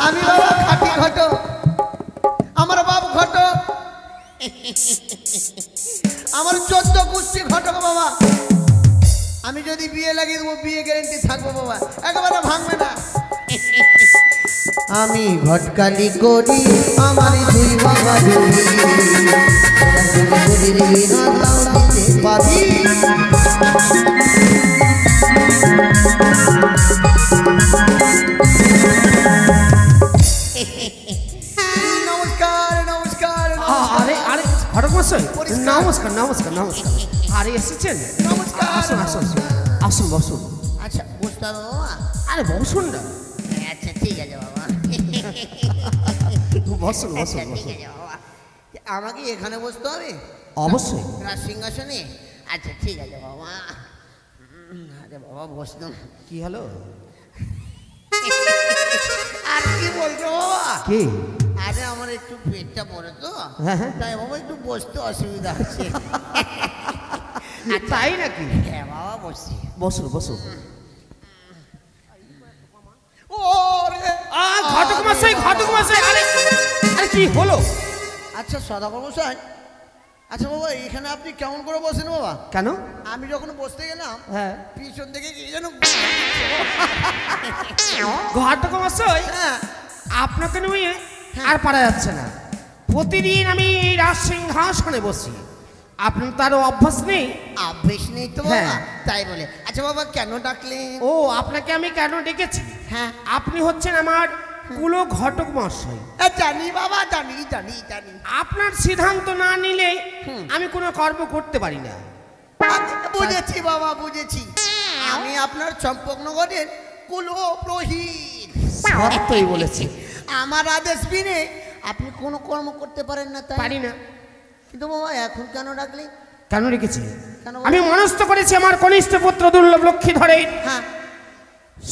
আমি বাবা খাটি ঘটক, আমার বাপ ঘটক, আমার 14 গোষ্ঠী ঘটক বাবা। আমি যদি বিয়ে লাগিয়ে দেবো বিয়ে গ্যারেন্টি থাকবো বাবা, একেবারে ভাঙবে না। আমি ঘটকালি করি আমার দুই বাবা পাবি। নমস্কার নমস্কার। আরে আরে ঘটক মশাই, নমস্কার নমস্কার নমস্কার। আরে এসেছেন? নমস্কার। আসুন আসুন আসুন বসুন। আচ্ছা বুঝতে হবে বাবা। আরে বসুন না। আচ্ছা ঠিক আছে বাবা। বসুন বসুন ঠিক বসুন। আছে বাবা। আমাকে এখানে বসতে হবে? অবশ্যই। রাজ সিংহাসনে? আচ্ছা ঠিক আছে বাবা। আরে বাবা বসতাম। কি হলো? আর কি বলছো বাবা? কি? আরে আমার একটু পেটটা পড়ে তো, হ্যাঁ, হ্যাঁ। তাই বাবা একটু বসতে অসুবিধা হচ্ছে। তাই নাকি? হ্যাঁ বাবা বসছি। বসুন বসুন। ও রে ঘটক মশাই, ঘটক মশাই, আরে আরে কি হলো? আচ্ছা সদাগর মশাই, আচ্ছা বাবা এখানে আপনি কেমন করে বসেন বাবা? কেন? আমি যখন বসতে গেলাম হ্যাঁ, পিছন থেকে কি যেন ঘটক মশাই হ্যাঁ আপনাকে নিয়ে আর পারা যাচ্ছে না। প্রতিদিন আমি এই রাজ সিংহাসনে বসি, আপনার তারও অভ্যাস নেই। অভ্যেস নেই তো বাবা, হ্যাঁ। তাই বলে। আচ্ছা বাবা কেন ডাকলেন? ও আপনাকে আমি কেন ডেকেছি? হ্যাঁ আপনি হচ্ছেন আমার কুলো ঘটক মশাই। জানি বাবা, জানি জানি জানি। আপনার সিদ্ধান্ত না নিলে আমি কোনো কর্ম করতে পারি না। বুঝেছি বাবা বুঝেছি, আমি আপনার চম্পকনগরের কুলপ্রহীন। সত্যই বলেছি। আমার আদেশ বিনে আপনি কোনো কর্ম করতে পারেন না, তাই? পারি না। কিন্তু বাবা এখন কেন ডাকলেন? কেন রেখেছি? কেন? আমি মনস্থ করেছি আমার কনিষ্ঠ পুত্র দুর্লভ লক্ষ্মী ধরে হ্যাঁ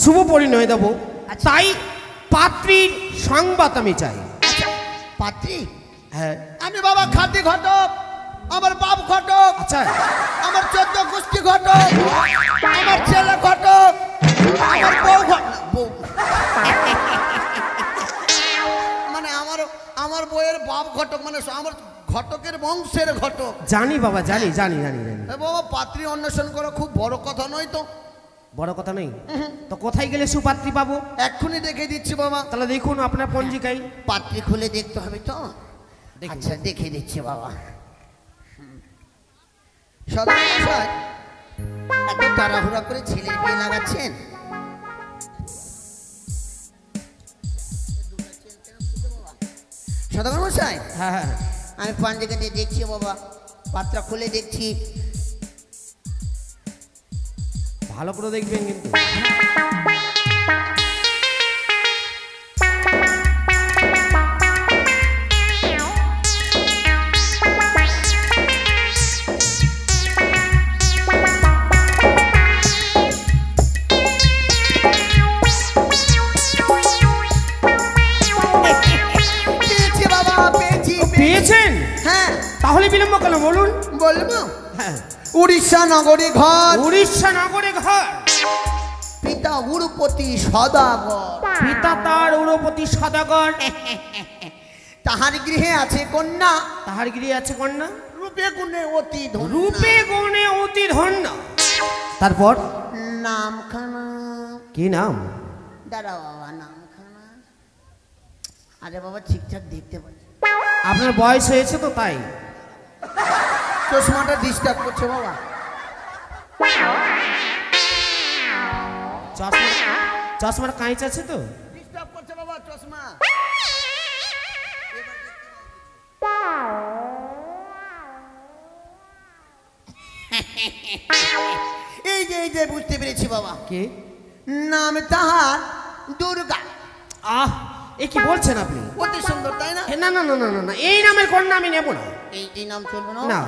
শুভ পরিণয় দেব। আচ্ছা। তাই পাত্রীর সংবাদ আমি চাই। আচ্ছা পাত্রী? হ্যাঁ। আমি বাবা খাঁটি ঘটক, আমার বাপ ঘটক, আচ্ছা। আমার 14 গোষ্ঠী ঘটক, আমার ছেলে ঘটক, আমার বউ বউ মানে আমার বউয়ের বাপ ঘটক, মানে আমার ঘটকের বংশের ঘটক। জানি বাবা, জানি জানি জানি জানি। বাবা পাত্রী অন্বেষণ করা খুব বড় কথা নয় তো? বড় কথা নেই তো কোথায় গেলে সুপাত্রী পাবো? এক্ষুনি দেখে দিচ্ছি বাবা। তাহলে দেখুন আপনার পঞ্জিকায়। পাত্রী খুলে দেখতে হবে তো? দেখুন। আচ্ছা দেখে দিচ্ছি বাবা। সদাগর মশাই এত তাড়াহুড়া করে ছেলের বিয়ে লাগাচ্ছেন? সদাগর মশাই হ্যাঁ হ্যাঁ আমি পঞ্জিকাতে দেখছি বাবা, পাত্রা খুলে দেখছি। ভালো করে দেখবেন কিন্তু। পেয়েছি বাবা পেয়েছি। পেয়েছেন? হ্যাঁ তাহলে বিলম্ব কেন বলুন? বলবো। হ্যাঁ। উড়িষ্যা নগরী ঘর, উড়িষ্যা নগরে ঘর, পিতা উরুপতি সদাগর, পিতা তার উরপতি সদাগর, তাহার গৃহে আছে কন্যা, তাহার গৃহে আছে কন্যা, রূপে গুণে অতি ধন্য। রূপে গুণে অতি ধন্য। তারপর নামখানা? কি নাম? দাঁড়া বাবা নামখানা। আরে বাবা ঠিকঠাক দেখতে পাচ্ছি। আপনার বয়স হয়েছে তো তাই। চশমাটা ডিস্টার্ব করছে বাবা। চশমার কাঁচ আছে তো? ডিস্টার্ব করছে বাবা চশমা। এই যে বুঝতে পেরেছি বাবা। কে? নাম তাহার দুর্গা। আহ, এ কি বলছেন আপনি? অতি সুন্দর তাই না? না না না না না না, এই নামের কন্যা আমি নেব না। এই নাম চলবে না? না,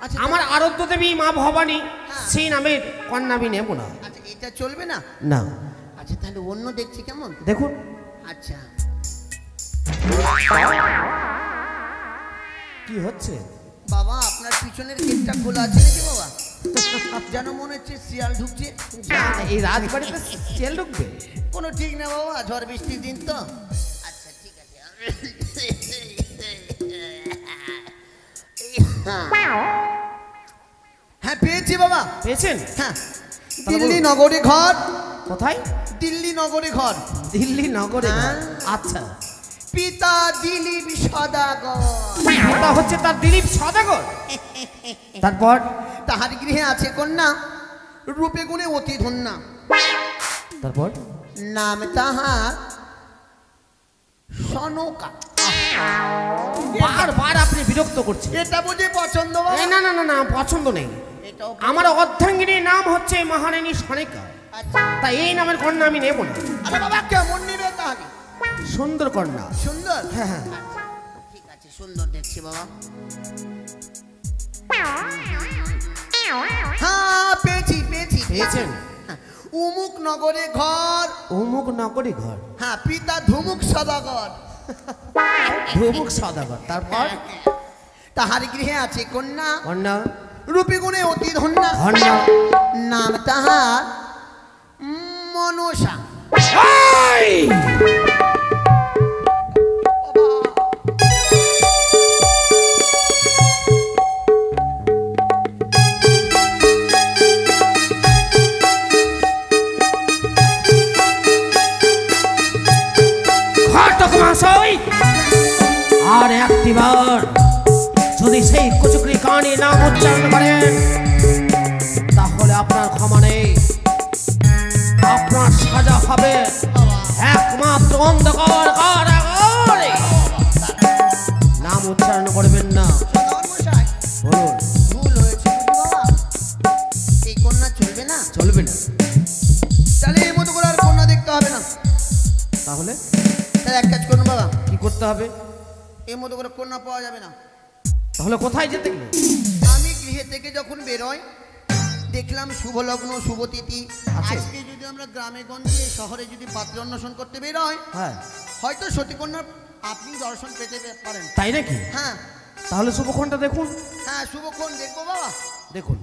আচ্ছা আমার আরাধ্য দেবী মা ভবানী, হ্যাঁ। সেই নামের কন্যা আমি নেব না। আচ্ছা এটা চলবে না? না। আচ্ছা তাহলে অন্য দেখছি কেমন? দেখুন। আচ্ছা কি হচ্ছে? বাবা আপনার পিছনের গেটটা খোলা আছে নাকি বাবা? যেন মনে হচ্ছে শিয়াল ঢুকছে। এই রাজবাড়িতে চেল ঢুকবে? কোনো ঠিক না বাবা, ঝড় বৃষ্টির দিন তো। আচ্ছা ঠিক আছে। হ্যাঁ পেয়েছি বাবা। পেয়েছেন? হ্যাঁ, দিল্লি নগরী ঘর। কোথায়? দিল্লি নগরী ঘর। দিল্লি নগরে ঘর। হ্যাঁ। আচ্ছা, পিতা দিলীপ সদাগর। ওটা হচ্ছে তার দিলীপ সদাগর। তারপর? তাহার গৃহে আছে কন্যা, রূপে গুণে অতি ধন্যা। তারপর? নাম তাহার সনকা। বারবার আপনি বিরক্ত করছেন। এটা বুঝে পছন্দ বাবা? না না না না, পছন্দ নেই। এটাও আমার অর্ধাঙ্গিনীর নাম হচ্ছে মহারানী সনেকা। আচ্ছা। তাই এই নামের কন্যা আমি নেব না। আরে বাবা কেমন নিবে তাহলে? সুন্দর কন্যা। সুন্দর? হ্যাঁ হ্যাঁ। আচ্ছা, ঠিক আছে, সুন্দর দেখছি বাবা। হ্যাঁ পেয়েছি পেয়েছি। পেয়েছেন? হ্যাঁ, উমুক নগরে ঘর। অমুক নগরী ঘর। হ্যাঁ, পিতা ধুমুক সদাগর। ধুমুক সদাগর। তারপর? তাহার গৃহে আছে কন্যা, কন্যা, রূপে গুণে অতি ধন্যা। ধন্যা। নাম তাহার মনসা। এই! ঘটক মহাশয়, আর একটিবার যদি সেই কুচুকরি কানে নাম উচ্চারণ করেন তাহলে আপনার ক্ষমা নেই। আপনার সাজা হবে একমাত্র অন্ধকার কারাগারে। নাম উচ্চারণ করবেন না। সদাগর মশাই, বলুন। ভুল হয়েছে বাবা, এই কন্যা চলবে না। চলবে না? তাহলে এই মতো করে আর কন্যা দেখতে হবে না। তাহলে তাহলে এক কাজ করুন বাবা, কি করতে হবে? এই মতো করে কন্যা পাওয়া যাবে না। তাহলে কোথায় যেতে গেলে? আমি গৃহে থেকে যখন বেরোই দেখলাম শুভ লগ্ন শুভ তিথি। আছে। আজকে যদি আমরা গ্রামে গঞ্জে শহরে যদি পাত্র অন্বেষণ করতে বেরোই, হ্যাঁ। হয়তো সতীকন্যা আপনি দর্শন পেতে পারেন। তাই নাকি? হ্যাঁ তাহলে শুভক্ষণটা দেখুন। হ্যাঁ, শুভক্ষণ দেখবো বাবা। দেখুন।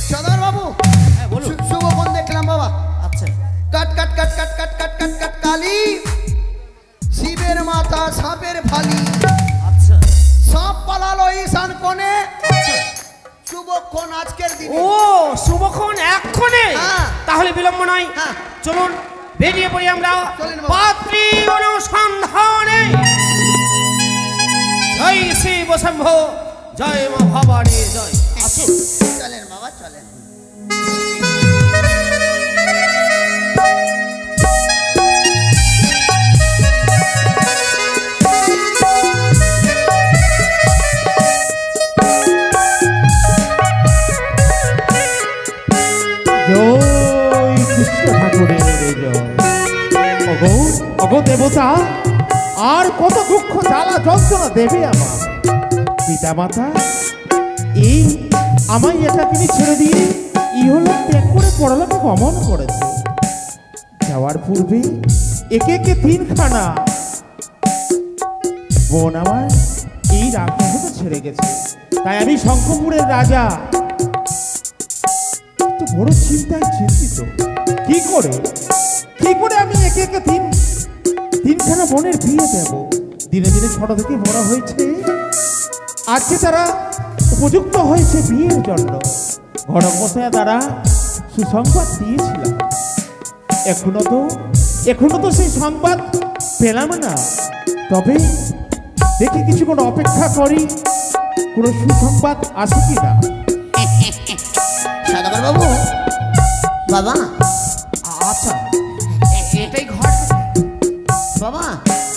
সদর বাবু, হ্যাঁ বলুন। শুভক্ষণ দেখলাম বাবা। আচ্ছা। কাট কাট কাট কাট কাট কাট কাট কাট কালি, শিবের মাথা সাপের ফালি, আচ্ছা। সব পালালো ঈশান কোণে। শুভক্ষণ আজকের দিনে। ও শুভক্ষণ এক্ষণে? হ্যাঁ। তাহলে বিলম্ব নয়, হ্যাঁ। চলুন বেরিয়ে পড়ি আমরা চলেন বাবা। পাত্রী অনুসন্ধানে। জয় শিব শম্ভ, জয় মা ভবানী, জয়। আসুন। চলেন বাবা চলেন। জয় কৃষ্ণ ঠাকুরের জয়। ওগো ওগো দেবতা, আর কত দুঃখ জ্বালা যন্ত্রণা দেবে আমার পিতা মাতা? এই আমায় একাকিনী ছেড়ে দিয়ে ইহলোক ত্যাগ করে পড়ালেখা গমন করেছে। যাওয়ার পূর্বে একে একে তিনখানা বোন আমার এই রাজমহলে ছেড়ে গেছে। তাই আমি শঙ্খপুরের রাজা একটু বড় চিন্তায় চিন্তিত। কি করে আমি একে একে তিনখানা বোনের বিয়ে দেব? দিনে দিনে ছোট থেকে বড় হয়েছে, আজকে তারা উপযুক্ত হয়েছে বিয়ের জন্য। ঘটক মশাই দ্বারা সুসংবাদ দিয়েছিলাম, এখনো তো সেই সংবাদ পেলাম না। তবে দেখি কিছুক্ষণ অপেক্ষা করি, কোনো সুসংবাদ আসে কি না। সদাগর বাবু, বাবা। আচ্ছা, এটাই ঘর বাবা,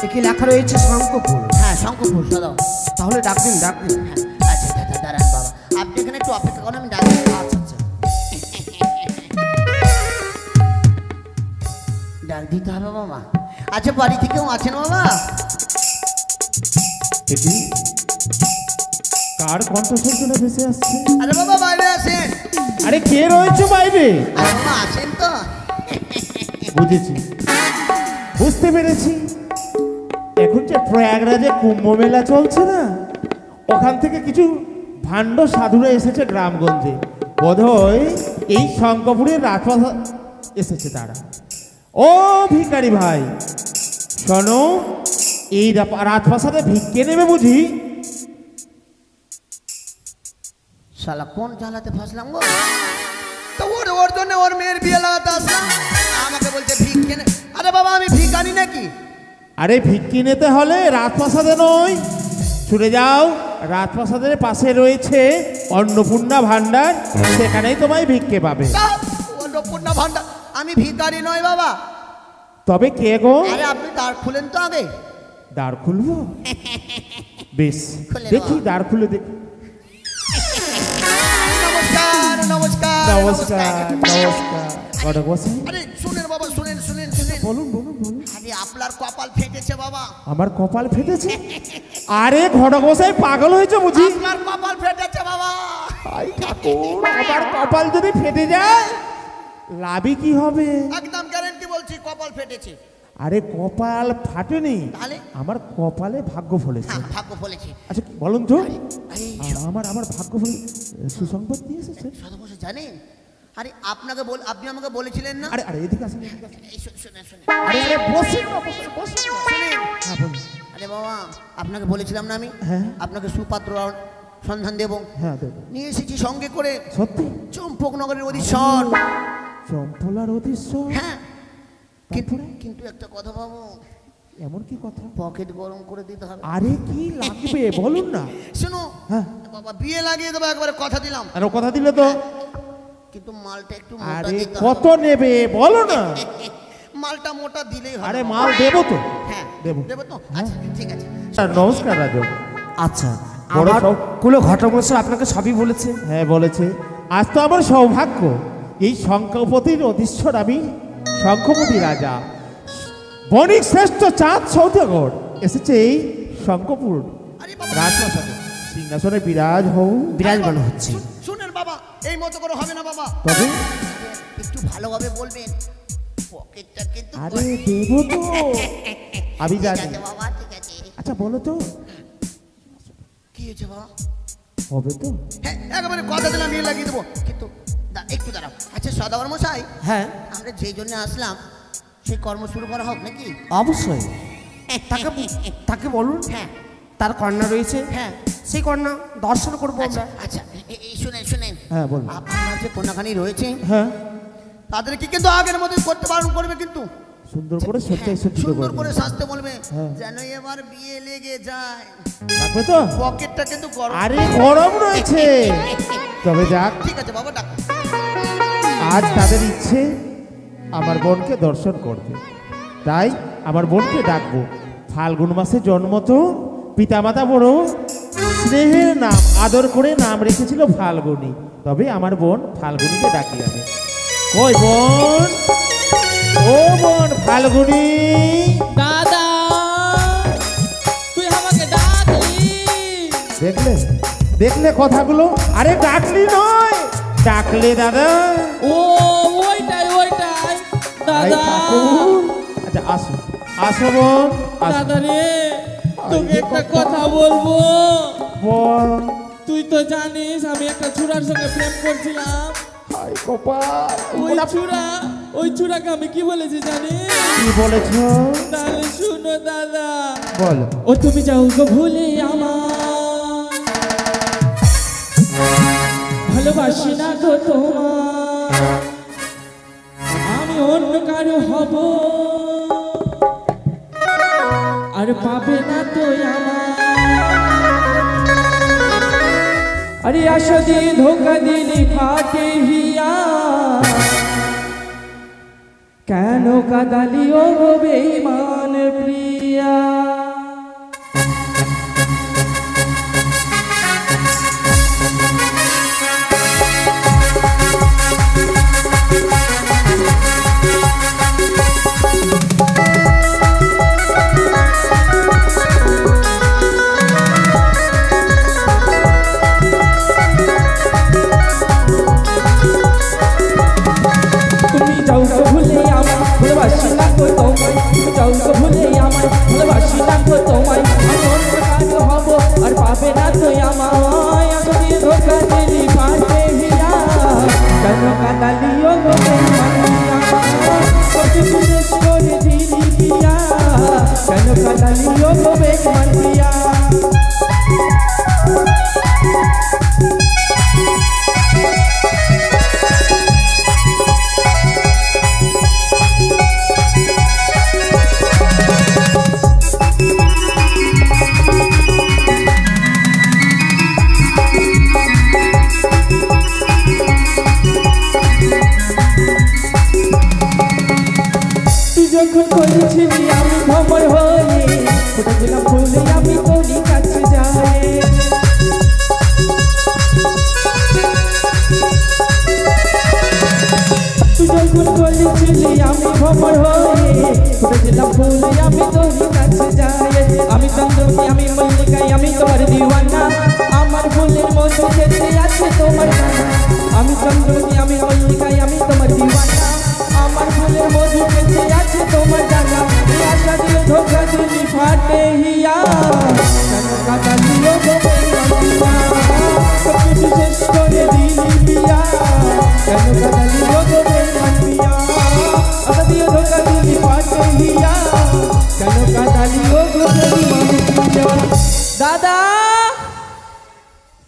একে লেখা রয়েছে শঙ্করপুর। হ্যাঁ শঙ্করপুর সদাগর। তাহলে ডাকদিন ডাকদিন। আচ্ছা দাঁড়ান বাবা, আপনি এখানে একটু অপেক্ষা করেন, আমি ডাকি। আচ্ছা আচ্ছা। ডাক দিতে হবে বাবা। আচ্ছা, বাড়ি থেকেও আছেন বাবা? এটি কার কণ্ঠস্বর শুনে ভেসে আসছে? আরে বাবা বাইরে আসেন। আরে কে রয়েছে বাইরে? আরে বাবা আসেন তো। বুঝেছি, বুঝতে পেরেছি। এখন যে প্রয়াগরাজে কুম্ভ মেলা চলছে না, ওখান থেকে কিছু ভাণ্ড সাধুরা এসেছে গ্রামগঞ্জে। বোধহয় এই শঙ্করপুরের রাজপ্রাসাদ এসেছে তারা। ও ভিখারি ভাই শোনো, এই রাজপ্রাসাদে ভিক্ষে নেবে বুঝি? শালা কোন জ্বালাতে ফাঁসলাম গো? তো ওর জন্য ওর মেয়ের বিয়ে লাগাতে আসলাম, আমাকে বলছে ভিক্ষে নে। আরে বাবা আমি ভিখারি নাকি? আরে ভিক্ষে নিতে হলে রাজপ্রাসাদে নয়, ছুটে যাও, রাজপ্রাসাদের পাশে রয়েছে অন্নপূর্ণা ভান্ডার, সেখানেই তোমায় ভিক্ষে পাবে। অন্নপূর্ণা ভান্ডার? আমি ভিখারি নয় বাবা। তবে কে গো? আরে আপনি দ্বার খুলেন তো আগে। দ্বার খুলবো? বেশ, খুলে দেখি দাও। দ্বার খুলে দেখি। নমস্কার নমস্কার নমস্কার নমস্কার। ঘটক মশাই, আরে শুনেন বাবা, শুনেন শুনেন শুনেন। বলুন বলুন বলুন। আরে আপনার কপাল ফেটেছে বাবা। আমার কপাল ফেটেছে? আরে ঘটক মশাই পাগল হয়েছে বুঝি? আপনার কপাল ফেটেছে বাবা। আই ঠাকুর, আমার কপাল যদি ফেটে যায় লাভই কি হবে? একদম গ্যারান্টি বলছি কপাল ফেটেছে। আরে কপাল ফাটেনি, তাহলে? আমার কপালে ভাগ্য ফলেছে। হ্যাঁ ভাগ্য ফলেছে। আচ্ছা বলুন তো, আরে আমার ভাগ্য ফলে সুসংবাদ নিয়ে এসেছে। সদস্য জানেন? আরে আপনি আমাকে বলেছিলেন না? আরে আরে এদিকে আসেন, এদিকে আসেন। এই শুনেন শুনেন আরে আরে বসেন না, বসেন বসেন। শুনেন। হ্যাঁ বলুন। আরে বাবা আপনাকে বলেছিলাম না আমি হ্যাঁ। আপনাকে সুপাত্র সন্ধান দেব। হ্যাঁ দেবো। নিয়ে এসেছি সঙ্গে করে সত্যি? চম্পকনগরের অধীশ্বর। চম্পলার অধীশ্বর? হ্যাঁ কিন্তু তারপরে? কিন্তু একটা কথা বাবু, এমন কি কথা? পকেট গরম করে দিতে হবে। আরে কি লাগবে বলুন না। শুনো হ্যাঁ। বাবা বিয়ে লাগিয়ে দেবো একবারে, কথা দিলাম। আর ও কথা দিলে তো? কিন্তু মালটা একটু মোটা আরে দিতে কত হবে। নেবে বলো না। মালটা মোটা দিলেই হবে। আরে মাল দেবো তো। হ্যাঁ দেবো। দেবো তো? আচ্ছা ঠিক আছে। স্যার নমস্কার রাজু। আচ্ছা, বড় আমার সব- কুলো ঘটক মশাই আপনাকে সবই বলেছে। হ্যাঁ বলেছে। আজ তো আমার সৌভাগ্য, এই শঙ্করপতির অধীশ্বর আমি শঙ্খপতি রাজা বণিক শ্রেষ্ঠ চাঁদ সৌদাগর এসেছে এই শঙ্করপুর আরে বাবা রাজপ্রাসাদে সিংহাসনে বিরাজ হও। বিরাজমান হচ্ছে। শুনেন বাবা, এই মতো করে হবে না বাবা। তবে একটু ভালোভাবে বলবেন, পকেটটা কিন্তু আরে দেবো তো, আমি ঠিক জানি। আছে বাবা, ঠিক আছে। আচ্ছা বলো তো, কি হয়েছে বাবা? হবে তো? হ্যাঁ একেবারে কথা দিলাম বিয়ে লাগিয়ে দেবো, কিন্তু একটু দাঁড়াও। আচ্ছা সদাগর মশাই, হ্যাঁ আমরা যেই জন্য আসলাম সেই কর্ম শুরু করা হোক নাকি? অবশ্যই। তাকে তাকে বলুন, হ্যাঁ তার কন্যা রয়েছে, হ্যাঁ। সেই কন্যা দর্শন করবো আচ্ছা আমরা। আচ্ছা এই শুনেন শুনেন, হ্যাঁ বলুন। আপনার যে কন্যাখানি রয়েছে হ্যাঁ তাদেরকে কিন্তু আগের মতোই করতে বারণ করবে, কিন্তু সুন্দর করে সত্যি হ্যাঁ, সত্যি সুন্দর করবে। করে সাজতে বলবে, হ্যাঁ। যেন এবার বিয়ে লেগে যায়। রাখবে তো? পকেটটা কিন্তু গরম। আরে গরম রয়েছে। তবে যাক, ঠিক আছে বাবা, ডাক। আজ তাদের ইচ্ছে আমার বোনকে দর্শন করবে, তাই আমার বোনকে ডাকবো। ফাল্গুন মাসে জন্ম তো, পিতামাতা বড় স্নেহের নাম আদর করে নাম রেখেছিল ফাল্গুনী, তবে আমার বোন ফাল্গুনীকে ডাকি আমি। কই বোন, ও বোন ফাল্গুনী। দাদা তুই আমাকে ডাকলি? দেখলে দেখলে কথাগুলো? আরে ডাকলি নয়, ডাকলে দাদা। ও ওইটাই ওইটাই আই দাদা। ঠাকুর। আচ্ছা আসো আসো বোন, আসো। দাদা রে তোকে আরে একটা বাবা। কথা বলবো। বল। তুই তো জানিস আমি একটা ছুরার সঙ্গে প্রেম করছিলাম। হাই কপাল। ওই ছুরাকে আমি কি বলেছি জানিস? কি বলেছ? তাহলে শুনো দাদা। বল। ও তুমি যাও গো ভুলে আমার, ভালোবাসি না গো তোমার, আমি অন্য কারো হব, আর পাবে না তো আমার। আরে আশা দিয়ে ধোকা দিলি ফাটে হিয়া, কেন কাদালি ও গো বেঈমান প্রিয়া। তুমি যাও গো ভুলে আমায়, ভালোবাসি না গো তোমায়, তুমি যাও গো ভুলে আমায়, ভালোবাসি গোলাপ ফুল আমি তোর কাছে যাই আমি চন্দ্রমুখী আমি মল্লিকাই আমি তোমার দিওয়ানা আমার ফুলের মধু খেতে আছে তোমার জানা আমি চন্দ্রমুখী আমি মল্লিকাই আমি তোমার দিওয়ানা আমার ফুলের মধু খেতে আছে তোমার জানা আশা দিয়ে ধোকা দিলি ফাটে হিয়া কেন কাটা দিও গো সবকিছু শেষ করে দিলি বিয়া কেন কাটা দিও গো মানবিয়া আশা দিয়ে ধোকা দিলি ফাটে হিয়া কেন কাটা দিও গো মানবিয়া দাদা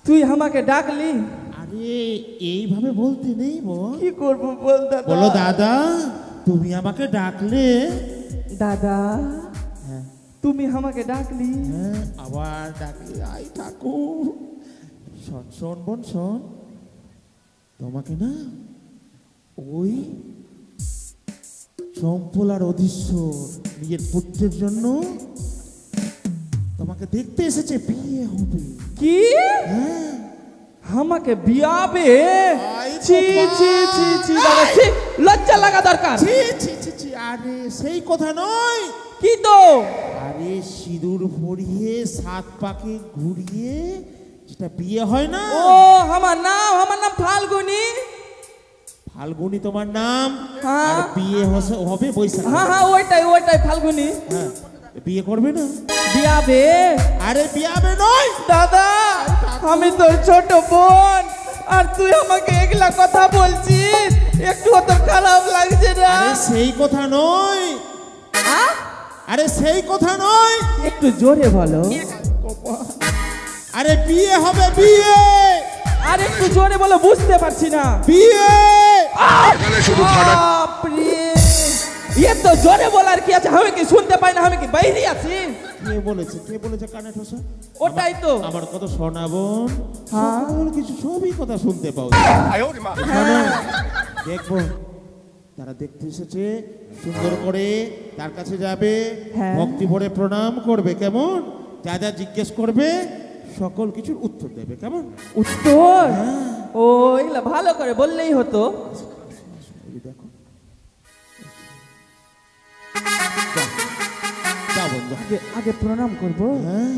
তুই আমাকে ডাকলি আরে এইভাবে বলতে নেই বল। কি করব বল দাদা বলো দাদা তুমি আমাকে ডাকলে। দাদা হ্যাঁ তুমি আমাকে ডাকলি হ্যাঁ আবার ডাকলে। আই ঠাকুর শোন শোন বোন শোন, তোমাকে না ওই চম্পল আর অধীশ্বর নিজের পুত্রের জন্য তোমাকে দেখতে এসেছে, বিয়ে হবে। কি হ্যাঁ আমাকে বিয়াবে আই ছি বাবা। ছি ছি ছি দাদা ছি লজ্জা লাগা দরকার ছি ছি ছি ছি, আরে সেই কথা নয়। কি তো আরে সিঁদুর ভরিয়ে সাত পাকে ঘুরিয়ে যেটা বিয়ে হয় না। ও আমার নাম ফাল্গুনি ফাল্গুনি তোমার নাম, হ্যাঁ। আর বিয়ে হবে বৈশাখ। হ্যাঁ হ্যাঁ ওইটাই ফাল্গুনি হ্যাঁ বিয়ে করবে না। বিয়াবে আরে বিয়াবে নয় দাদা আমি তোর ছোট বোন আর তুই আমাকে একলা কথা বলছিস একটু তো খারাপ লাগছে না আরে সেই কথা নয়, আ? আরে সেই কথা নয়। একটু জোরে বলো আরে বিয়ে হবে বিয়ে, আর একটু জোরে বলো বুঝতে পারছি না বিয়ে। বাপরে ये तो জোরে বলার কি আছে আমি কি শুনতে পাই না আমি কি বাইরে আছি কে বলেছে কানে ঠোসা? ওটাই তো আমার কথা শোনাবোন, হ্যাঁ। সকল কিছু সবই কথা শুনতে পাও। শোনো, দেখবো তারা দেখতে এসেছে, সুন্দর করে তার কাছে যাবে, হ্যাঁ। ভক্তি ভরে প্রণাম করবে, কেমন? যা যা জিজ্ঞেস করবে সকল কিছুর উত্তর দেবে, কেমন? উত্তর ও এগুলা ভালো করে বললেই হতো এই দেখো, যা বন্ধু, আগে আগে প্রণাম করব হ্যাঁ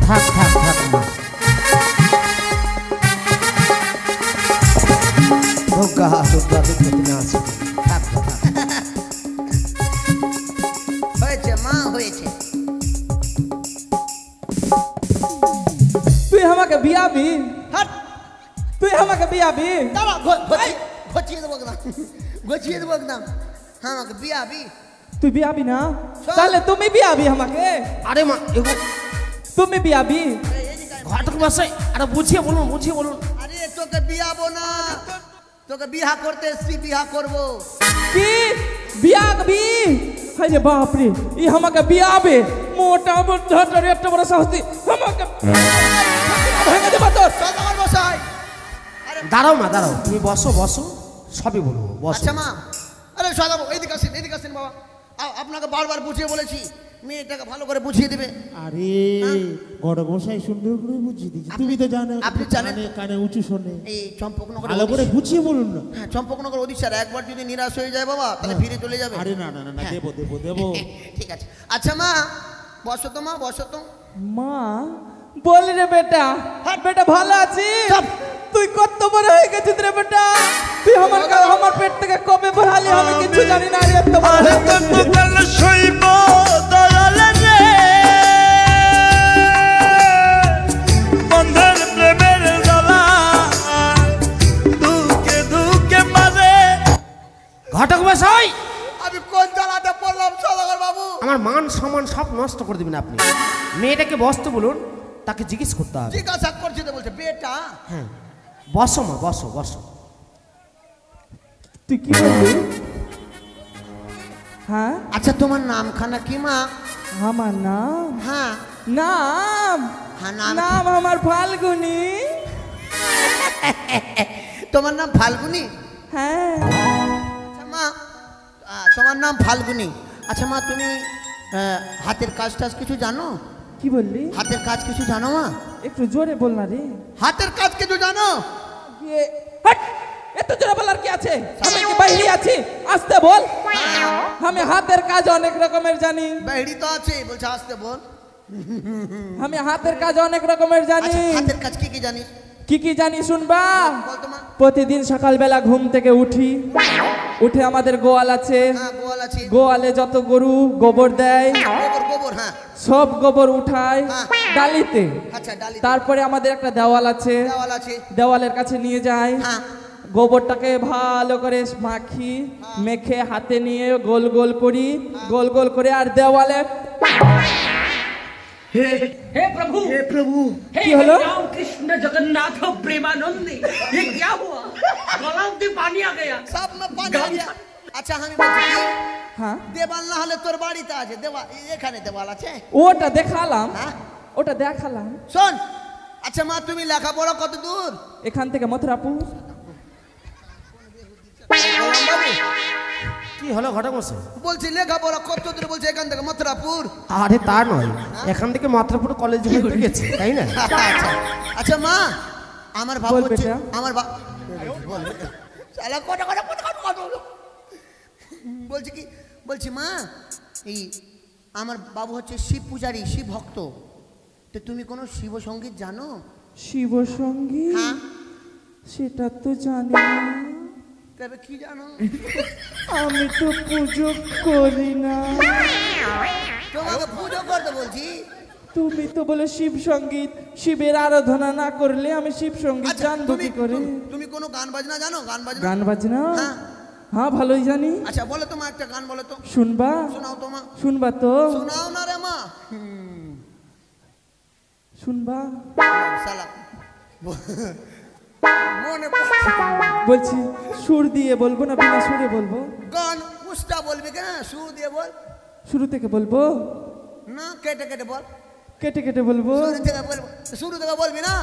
থাক থাক থাক মা। দুর্গা দুর্গা তুমি আছে। থাক থাক। হয়েছে মা হয়েছে। তুই আমাকে বিয়াবি হাট তুই আমাকে বিয়াবি দাঁড়া, ঘচিয়ে দেবো একদম, ঘচিয়ে দেবো একদম। হ্যাঁ আমাকে বিয়াবি। তুই বিয়াবি না চল। তাহলে তুমি বিয়াবি আমাকে আরে মা এগো তুমি বিয়াবি ঘটক মশাই আরে বুঝিয়ে বলুন আরে তোকে বিয়াবো না, তোকে বিহা করতে এসছি, বিহা করবো। কি বিয়াবি আরে বাপ রে ই আমাকে বিয়াবে মোটা বড় একটা বড় সাহসী আমাকে ভেঙে দেবা তোর সদাগর মশাই। দাঁড়াও মা দাঁড়াও, তুমি বসো বসো, সবই বলবো বসো। আচ্ছা মা, আরে সদাগর এইদিকে আসেন বাবা। আপনাকে বারবার বুঝিয়ে বলেছি, মেয়েটাকে ভালো করে বুঝিয়ে দিবে। আরে গড়গোসাই সুন্দর করে বুঝিয়ে দিয়েছি, তুমি তো জানো। আপনি জানেন? কানে উঁচু শোনে, এই চম্পকনগর ভালো করে বুঝিয়ে বলুন না। হ্যাঁ চম্পকনগর ওড়িশার একবার যদি নিরাশ হয়ে যায় বাবা তাহলে ফিরে চলে যাবে। আরে না না না না, হ্যাঁ। দেবো দেবো দেবো। ঠিক আছে। আচ্ছা মা বসো তো, মা বসো তো। মা বল রে বেটা বেটা ভালো আছিস চুপ। তুই কত বড় হয়ে গেছিস রে বেটা তুই আমার পেট থেকে কবে ভরালি আমি কিছু জানি না রে এত বড় হয়ে গেছিস। ঘটক মশাই আমি কোন জ্বালাতে পড়লাম সদাগর বাবু? আমার মান সম্মান সব নষ্ট করে দিবেন আপনি। মেয়েটাকে বসতে বলুন, তাকে জিজ্ঞেস করতে হবে। জিজ্ঞাসা করছি তো, বলছে বেটা। হ্যাঁ বসো মা বসো বসো। তুই কি বললি হ্যাঁ আচ্ছা তোমার নামখানা কি মা? আমার নাম হ্যাঁ নাম হ্যাঁ, নাম নাম আমার ফাল্গুনি তোমার নাম ফাল্গুনি? হ্যাঁ আচ্ছা মা তোমার নাম ফাল্গুনি। আচ্ছা মা তুমি হাতের কাজ টাজ কিছু জানো? কি বললি? হাতের কাজ কিছু জানো মা? একটু জোরে বল না রে। হাতের কাজ কিছু জানো? হট! এত জোরে বলার কি আছে? আমি কি বাইরে আছি? আস্তে বল। আমি হাতের কাজ অনেক রকমের জানি। বাইড়ি তো আছে, বলছে আসতে বল। আমি হাতের কাজ অনেক রকমের জানি। আচ্ছা, হাতের কাজ কি কি জানিস? কি কি জানি শুনবা? বল তো মা। প্রতিদিন সকালবেলা ঘুম থেকে উঠে আমাদের গোয়াল আছে। হ্যাঁ, গোয়াল আছে। গোয়ালে যত গরু গোবর দেয়, গোবর গোবর, হ্যাঁ সব গোবর উঠায় হ্যাঁ। ডালিতে। আচ্ছা, ডালি। তারপরে আমাদের একটা দেওয়াল আছে, দেওয়াল আছে। দেওয়ালের কাছে নিয়ে যায়। হ্যাঁ। গোবরটাকে ভালো করে মাখি, মেখে হাতে নিয়ে গোল গোল করি, গোল গোল করে আর দেওয়ালে। हे प्रभु হে প্রভু, हे কি হলো? राम कृष्ण जगन्नाथ प्रेमानंदी ये क्या हुआ गला में पानी आ गया সব না পানি आ गया। আচ্ছা, আমি বলছি কি, হ্যাঁ, দেওয়াল না হলে তোর বাড়িতে আছে দেওয়াল, এখানে দেওয়াল আছে। ওটা দেখালাম, হ্যাঁ, ওটা দেখালাম। শোন। আচ্ছা মা, তুমি লেখাপড়া কত দূর? এখান থেকে মথুরাপুর। কি হলো ঘটক মশাই? বলছি লেখাপড়া কত দূর? বলছে এখান থেকে মথুরাপুর। আরে তা নয়, এখান থেকে মাত্রপুর কলেজ হয়ে গেছে, তাই না? আচ্ছা, আচ্ছা মা, আমার বাবা বল হচ্ছে বেটা। আমার শালা কটা কটা কটা কটা কটা। বলছি কি, বলছি মা, এই আমার বাবু হচ্ছে শিব পূজারী, শিব ভক্ত। তো তুমি কোনো শিব সঙ্গীত জানো? শিব সঙ্গীত? হ্যাঁ। সেটা তো জানি না। তবে কি জানো? আমি তো পুজো করি না। তোমাকে পুজো করতে বলছি। তুমি তো বলে শিব সঙ্গীত, শিবের আরাধনা না করলে আমি শিব সঙ্গীত আচ্ছা, জানবো কি করে? তুমি কোনো গান বাজনা জানো? গান বাজনা? গান বাজনা? হ্যাঁ। হ্যাঁ, ভালোই জানি। আচ্ছা বলো তোমার একটা গান বলো তো। শুনবা? শোনাও তো মা। শুনবা তো? শোনাও না রে মা। শুনবা? শালা মনে পড়ছে। বলছি সুর দিয়ে বলবো না বিনা সুরে বলবো? গান উস্তা বলবি কেন? সুর দিয়ে বল। শুরু থেকে বলবো না, কেটে কেটে বল। কেটে কেটে বলবো? শুরু থেকে বলবো। শুরু থেকে বলবি না?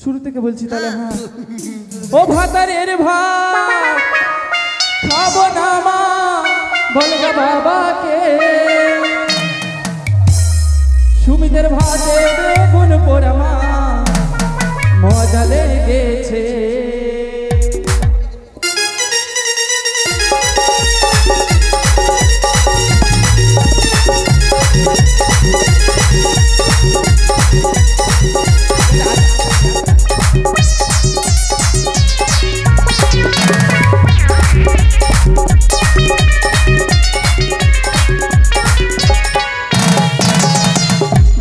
শুরু থেকে বলছি তাহলে। হ্যাঁ। ও ভাতারের ভাত খাবো না মা, বলগা বাবাকে। সুমিদের ভাতে বেগুন পোড়া মা, মজা লেগেছে।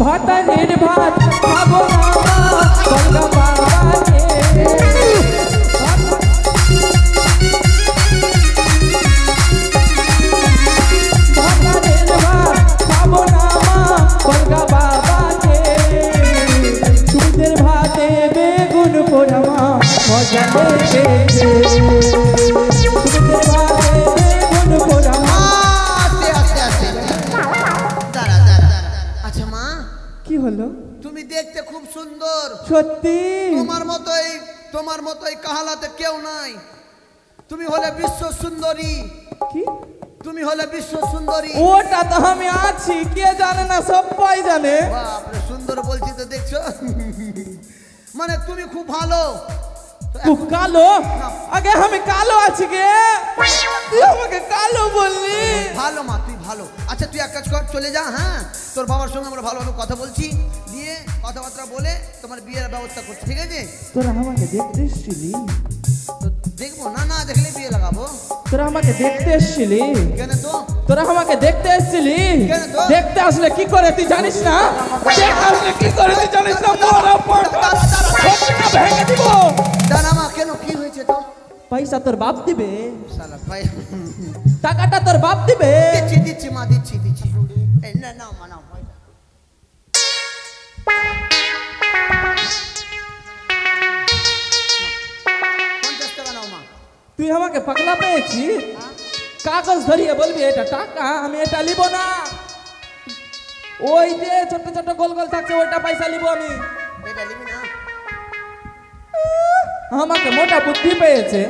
ভাতারের ভাত খাবো না মা, বলগা বাবাকে। ভাতারের ভাত খাবো না মা, বলগা বাবাকে। সুমিদের ভাতে বেগুন পোড়া মা, মজা লেগেছে। সুমিদের ভাতে বেগুন পোড়া মা। আস্তে আস্তে আস্তে। দাঁড়া দাঁড়া। আচ্ছা মা, কি হলো? তুমি দেখতে খুব সুন্দর। সত্যি? তোমার মতোই কাহালাতে কেউ নাই। তুমি হলে বিশ্ব সুন্দরী। কি? তুমি হলে বিশ্ব সুন্দরী। ওটা তো আমি আছি, কে জানে না, সবাই জানে। বাপরে, সুন্দর বলছি তো দেখছো। মানে তুমি খুব ভালো। খুব কালো? আগে আমি কালো আছি কে? তুই আমাকে কালো বললি? ভালো মা, তুই ভালো। আচ্ছা তুই এক কাজ কর, চলে যা। হ্যাঁ, তোর বাবার সঙ্গে আমরা ভালোভাবে কথা বলছি, দিয়ে কথাবার্তা বলে তোমার বিয়ের ব্যবস্থা করছি, ঠিক আছে? তোরা আমাকে দেখতে এসেছিলি? তো দেখবো না, না দেখলে বিয়ে লাগাবো। তোরা আমাকে দেখতে এসেছিলি? কেন তো? তোরা আমাকে দেখতে এসেছিলি? কেন তো? দেখতে আসলে কি করে তুই জানিস না? দেখতে আসলে কি করে তুই জানিস না? মরা পড়া সবটা ভেঙে দিব। দাঁড়া মা, কেন কি হয়েছে তো? পয়সা তোর বাপ দিবে, শালা ভাই। টাকাটা তোর বাপ দিবে। দিচ্ছি দিচ্ছি মা, দিচ্ছি দিচ্ছি। এই না, নাও মা, নাও। 50 টাকা নাও মা। তুই আমাকে পাগলা পেয়েছি? কাগজ ধরিয়ে বলবি এটা টাকা, আমি এটা নিব না। ওই যে ছোট ছোট গোল গোল থাকছে ওইটা পয়সা নিব আমি। এটা নিবি না? আমাকে মোটা বুদ্ধি পেয়েছে।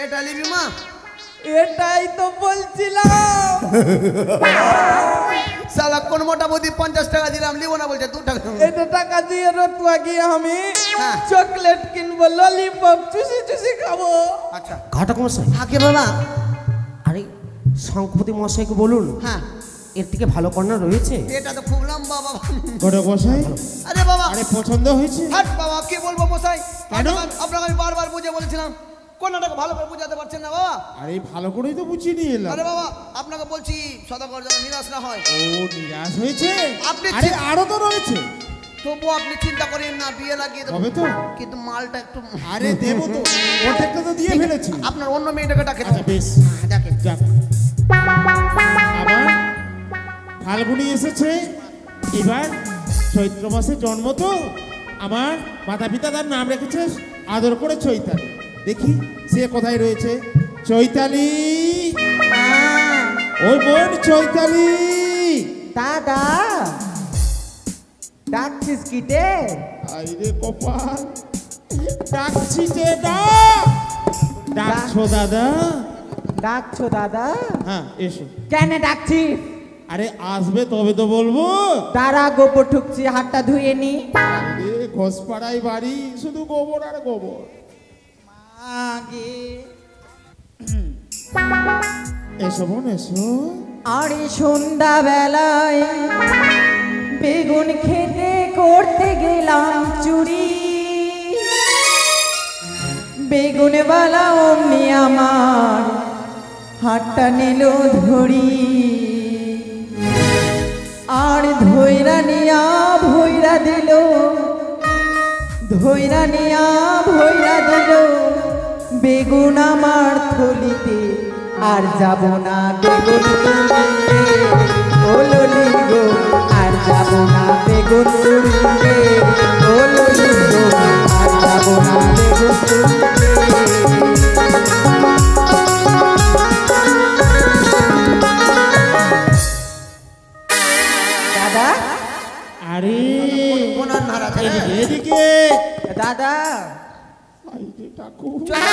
এটা নিবি মা? এটাই তো বলছিলাম। শালা কোন মোটা বৌদি 50 টাকা দিলাম লিবো না বলছে 2 টাকা। এটা টাকা দিয়ে রতুয়া গিয়ে আমি হ্যাঁ। চকলেট কিনবো, ললিপপ চুষি চুষি খাবো। আচ্ছা ঘটক মশাই, আগে বাবা। আরে শঙ্কপতি মশাইকে বলুন হ্যাঁ এর থেকে ভালো কন্যা রয়েছে। এটা তো খুব লম্বা বাবা। ঘটক মশাই, আরে বাবা আরে পছন্দ হয়েছে? হাট বাবা কি বলবো মশাই, কেন? আপনাকে আমি বারবার বুঝে বলেছিলাম কোনটাকে ভালো করে বুঝাতে পারছেন না বাবা। আরে ভালো করেই তো বুঝিয়ে নিয়ে এলাম। আরে বাবা আপনাকে বলছি সদাগর যেন নিরাশ না হয়। ও নিরাশ হয়েছে? আপনি আরে আরো তো রয়েছে। তবু আপনি চিন্তা করেন না, বিয়ে লাগিয়ে দেবো। হবে তো? কিন্তু মালটা একটু আরে দেবো তো, অর্ধেকটা তো দিয়ে ফেলেছি। আপনার অন্য মেয়েটাকে ডাকে আচ্ছা বেশ, ডাকে। যাক। আবার ফাল্গুনি এসেছে, এবার চৈত্র মাসে জন্ম তো। আমার মাতা পিতা তার নাম রেখেছে আদর করে চৈতালি। দেখি সে কোথায় রয়েছে। চৈতালি, ওই বোন চৈতালি। দাদা ডাকছিস কি রে? আইরে কপাল, ডাকছি যে ডাক। ডাকছো দাদা? ডাকছো দাদা? হ্যাঁ এসো। কেন ডাকছিস? আরে আসবে তবে তো বলবো। তারা গোবর ঠুকছি, হাতটা ধুয়ে নি। আরে ঘোষপাড়ায় বাড়ি, শুধু গোবর আর গোবর। আগে এসো বোন এসো। আরে সন্ধ্যা বেলায় বেগুন খেতে করতে গেলাম চুরি, বেগুন বালা অমনি আমার হাতটা নিল ধরি, আর ধৈরা নিয়া ভৈরা দিল, ধৈরা নিয়া ভৈরা দিল বেগুন আমার থলিতে। আর যাব না বেগুন তুলিতে, ও ললি গো, আর যাব না বেগুন তুলিতে, ও ললি গো, আর যাব না বেগুন তুলিতে। দাদা, আরে কোনার নাড়া আছে না? এদিকে। দাদা আইরে কাকু, চলো।